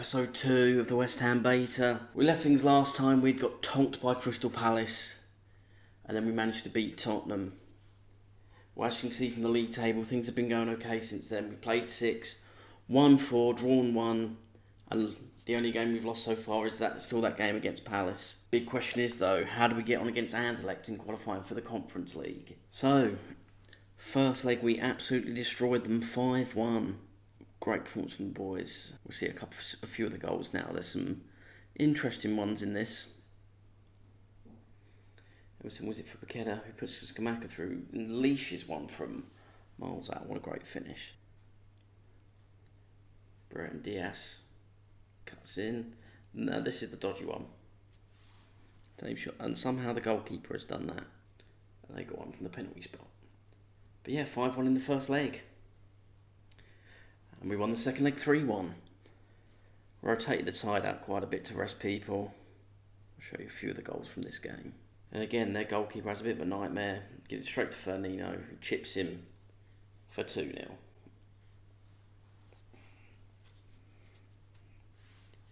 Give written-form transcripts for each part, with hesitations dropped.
episode 2 of the West Ham Beta. We left things last time, we'd got tonked by Crystal Palace, and then we managed to beat Tottenham. Well, as you can see from the league table, things have been going okay since then. We played 6, won 4, drawn 1, and the only game we've lost so far is still that game against Palace. Big question is though, how do we get on against Anderlecht in qualifying for the Conference League? So, first leg we absolutely destroyed them 5-1. Great performance from the boys. We'll see a few of the goals now. There's some interesting ones in this. Was it for Paqueta, who puts Scamacca through and leashes one from miles out. What a great finish. Brent Diaz cuts in. No, this is the dodgy one. Same shot. And somehow the goalkeeper has done that. And they got one from the penalty spot. But yeah, 5-1 in the first leg. And we won the second leg 3-1. Rotated the side out quite a bit to rest people. I'll show you a few of the goals from this game. And again, their goalkeeper has a bit of a nightmare. Gives it straight to Firmino, who chips him for 2-0.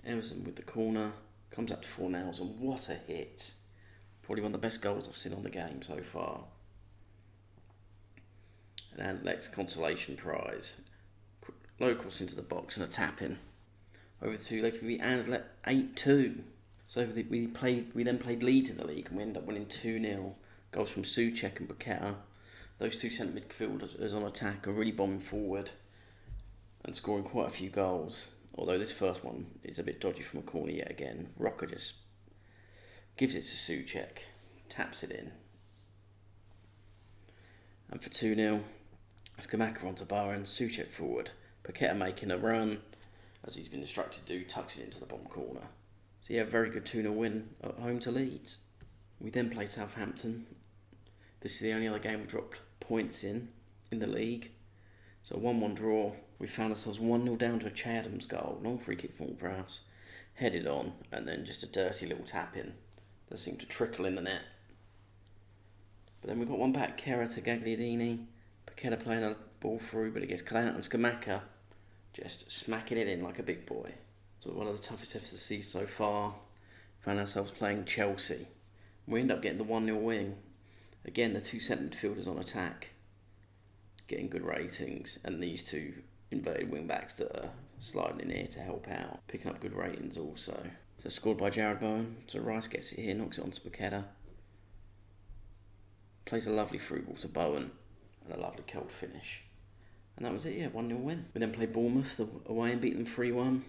Emerson with the corner. Comes up to 4 nails, and what a hit. Probably one of the best goals I've seen on the game so far. And Anderlecht's consolation prize. Low cross into the box and a tap in. Over the 2 legs, we beat Anderlecht 8-2. So we then played Leeds in the league and we ended up winning 2-0. Goals from Souček and Paqueta. Those two centre midfielders on attack are really bombing forward and scoring quite a few goals. Although this first one is a bit dodgy from a corner yet again. Rocker just gives it to Souček, taps it in. And for 2-0, Scamacca onto Bowen, Souček forward. Paqueta making a run, as he's been instructed to do, tucks it into the bottom corner. So yeah, very good 2-0 win at home to Leeds. We then played Southampton. This is the only other game we dropped points in the league. So 1-1 draw. We found ourselves 1-0 down to a Che Adams goal. Long free kick from Prowse. Headed on, and then just a dirty little tap in that seemed to trickle in the net. But then we got one back, Kera to Gagliardini. Paqueta playing a ball through, but it gets cut out, and Scamacca just smacking it in like a big boy. So one of the toughest FCs so far. Found ourselves playing Chelsea. We end up getting the 1-0 win. Again, the 2 centre midfielders on attack, getting good ratings, and these 2 inverted wing backs that are sliding in here to help out, picking up good ratings also. So scored by Jared Bowen. So Rice gets it here, knocks it onto Paqueta. Plays a lovely through ball to Bowen, and a lovely cold finish. And that was it, 1-0 win. We then played Bournemouth away and beat them 3-1.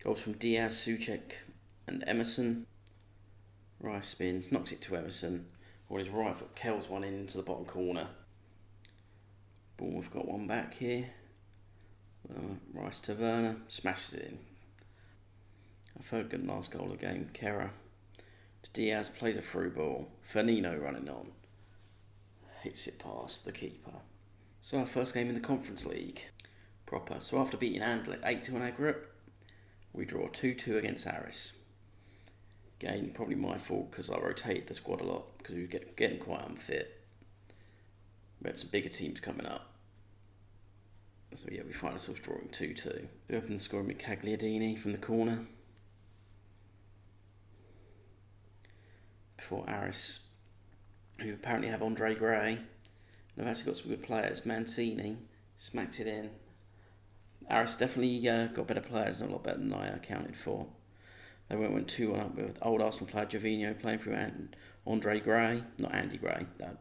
Goals from Diaz, Souček and Emerson. Rice spins, knocks it to Emerson. On his right foot, Kells one into the bottom corner. Bournemouth got one back here. Rice to Werner, smashes it in. A third good last goal of the game, Kera. To Diaz, plays a through ball. Firmino running on. Hits it past the keeper. So our first game in the Conference League. Proper. So after beating Anderlecht 8-2 on aggregate, we draw 2-2 against Aris. Again, probably my fault because I rotated the squad a lot because we were getting quite unfit. We had some bigger teams coming up. So yeah, we find ourselves drawing 2-2. We open the scoring with Gagliardini from the corner. Before Aris, who apparently have Andre Gray. And they've actually got some good players. Mancini smacked it in. Aris definitely got better players, and a lot better than I accounted for. They went 2-1 up with old Arsenal player Jovino playing through Andre Gray, not Andy Gray. That'd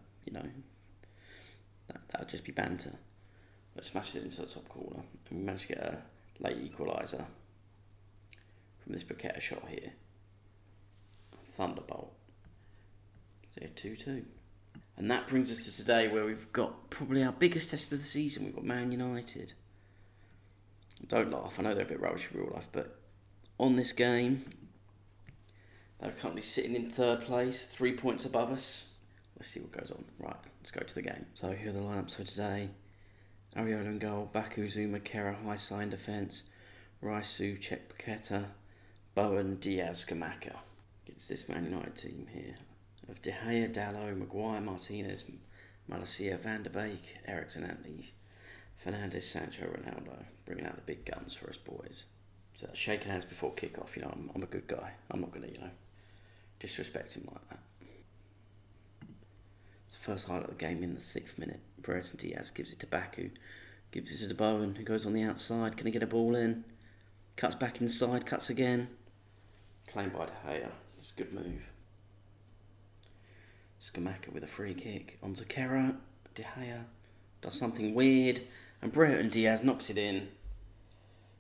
just be banter. But smashed it into the top corner, and we managed to get a late equaliser from this Paqueta shot here. Thunderbolt. So 2-2. And that brings us to today, where we've got probably our biggest test of the season. We've got Man United. Don't laugh, I know they're a bit rubbish in real life, but on this game, they're currently sitting in 3rd place, 3 points above us. Let's see what goes on. Right, let's go to the game. So here are the lineups for today. Areola in goal, Baku, Zuma, Kera, high side defence, Rice, Souček, Paqueta, Bowen, Diaz, Scamacca. Against this Man United team here of De Gea, Dalot, Maguire, Martinez, Malacia, Van der Beek, Eriksen, Anthony, Fernandes, Sancho, Ronaldo. Bringing out the big guns for us boys. So shaking hands before kick-off, I'm a good guy. I'm not going to, disrespect him like that. It's the first highlight of the game in the 6th minute. Brereton Diaz gives it to Baku. Gives it to Bowen, who goes on the outside. Can he get a ball in? Cuts back inside, cuts again. Claimed by De Gea. It's a good move. Scamacca with a free kick. Onto Kera. De Gea does something weird. And Brereton Diaz knocks it in.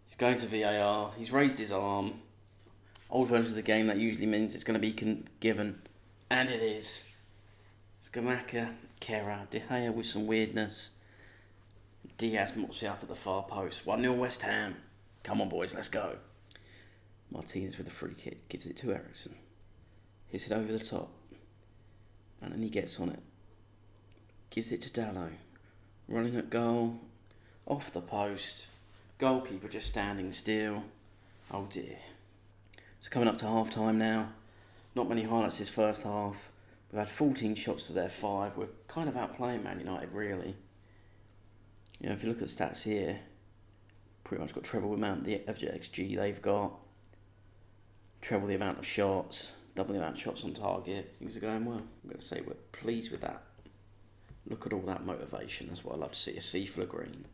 He's going to VAR. He's raised his arm. Old versions of the game, that usually means it's going to be given. And it is. Scamacca, Kera, De Gea with some weirdness. Diaz mops it up at the far post. 1-0 West Ham. Come on, boys, let's go. Martinez with a free kick. Gives it to Ericsson. Hits it over the top. And then he gets on it. Gives it to Dallo. Running at goal. Off the post. Goalkeeper just standing still. Oh dear. So coming up to half time now. Not many highlights this first half. We've had 14 shots to their 5. We're kind of outplaying Man United, really. If you look at the stats here, pretty much got treble the amount of the XG they've got. Treble the amount of shots. Double the amount of shots on target. Things are going well. I'm going to say we're pleased with that. Look at all that motivation. That's what I love to see. A sea full of green.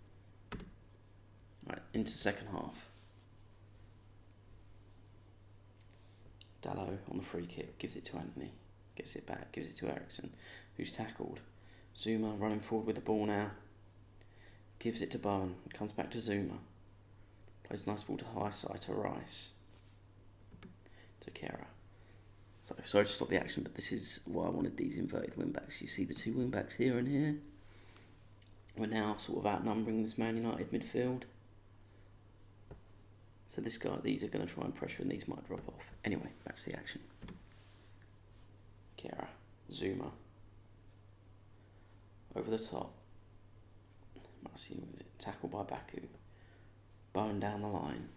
Right, into the second half. Dallo on the free kick. Gives it to Anthony. Gets it back. Gives it to Ericsson, who's tackled. Zuma running forward with the ball now. Gives it to Bowen. Comes back to Zuma. Plays a nice ball to high side to Rice. To Kera. So, sorry to stop the action, but this is why I wanted these inverted wing-backs. You see the 2 wing-backs here and here. We're now sort of outnumbering this Man United midfield. So these are going to try and pressure and these might drop off. Anyway, back to the action. Kera. Zuma. Over the top. Tackled by Baku. Bowen down the line.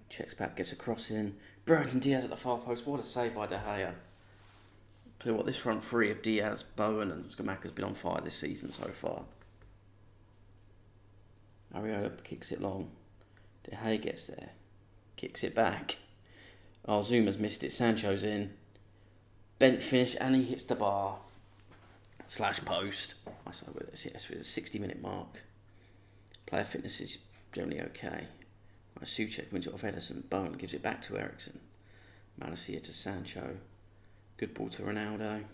Checks back, gets a cross in. Brereton Diaz at the far post. What a save by De Gea. Tell you what, this front three of Diaz, Bowen and Scamacca has been on fire this season so far. Ariola kicks it long. De Gea gets there. Kicks it back. Oh, Zuma's missed it. Sancho's in. Bent finish and he hits the bar. / post. I say with this, yes, with a 60-minute mark. Player fitness is generally okay. Souček wins it off Ederson. Bowen gives it back to Ericsson. Malacia to Sancho. Good ball to Ronaldo.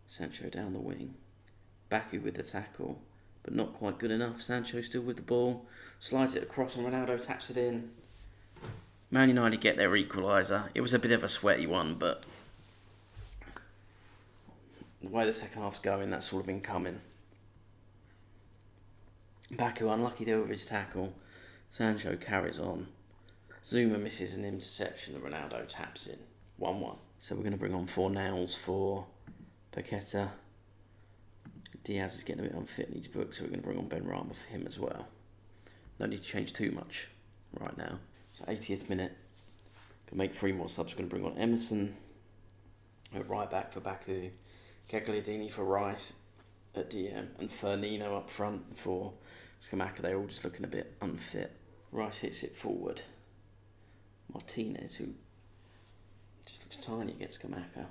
Sancho down the wing. Baku with the tackle, but not quite good enough. Sancho still with the ball. Slides it across and Ronaldo taps it in. Man United get their equaliser. It was a bit of a sweaty one, but the way the second half's going, that's sort of been coming. Baku unlucky there with his tackle. Sancho carries on. Zuma misses an interception that Ronaldo taps in. 1-1. So we're going to bring on 4 nails for Paqueta. Diaz is getting a bit unfit in his book, so we're going to bring on Ben Rama for him as well. No need to change too much right now. So 80th minute. Can make 3 more subs. We're going to bring on Emerson at right back for Baku. Gagliardini for Rice at DM. And Fernino up front for Scamacca. They're all just looking a bit unfit. Rice hits it forward. Martinez, who just looks tiny against Scamacca,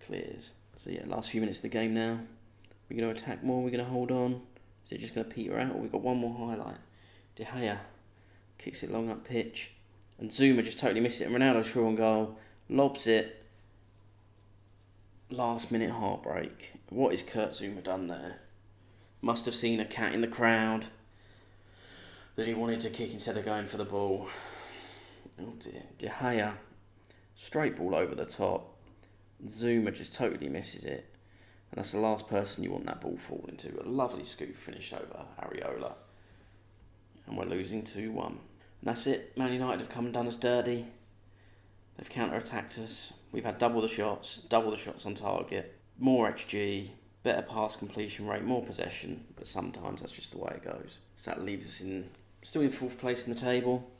clears. So yeah, last few minutes of the game now. We're going to attack more, we're going to hold on. Is it just going to peter out, or we've got one more highlight? De Gea kicks it long up pitch. And Zuma just totally missed it. And Ronaldo's through on goal. Lobs it. Last minute heartbreak. What has Kurt Zuma done there? Must have seen a cat in the crowd that he wanted to kick instead of going for the ball. Oh dear. De Gea. Straight ball over the top. Zuma just totally misses it. And that's the last person you want that ball falling to. A lovely scoop finish over Ariola. And we're losing 2-1. And that's it. Man United have come and done us dirty. They've counter-attacked us. We've had double the shots on target, more XG, better pass completion rate, more possession. But sometimes that's just the way it goes. So that leaves us still in 4th place in the table.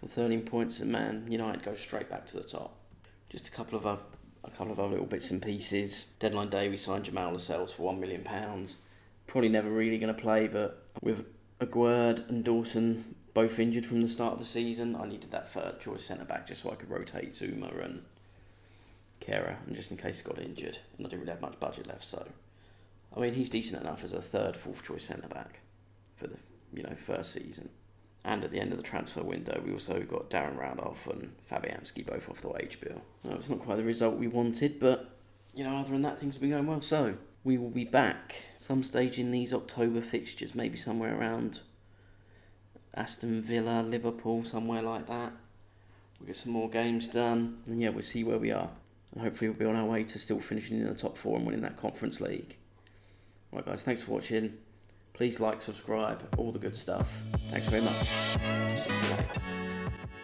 With 13 points, and Man United goes straight back to the top. Just a couple of other little bits and pieces. Deadline day, we signed Jamal Lascelles for £1 million. Probably never really going to play, but with Aguerd and Dawson both injured from the start of the season. I needed that third choice centre back just so I could rotate Zuma and Kera, and just in case he got injured, and I didn't really have much budget left. So, I mean, he's decent enough as a third, fourth choice centre back for the first season. And at the end of the transfer window, we also got Darren Randolph and Fabianski both off the wage bill. Now, it's not quite the result we wanted, but, other than that, things have been going well. So, we will be back some stage in these October fixtures, maybe somewhere around Aston Villa, Liverpool, somewhere like that. We'll get some more games done, and we'll see where we are. And hopefully we'll be on our way to still finishing in the top 4 and winning that Conference League. Right, guys, thanks for watching. Please like, subscribe, all the good stuff. Thanks very much. See you later.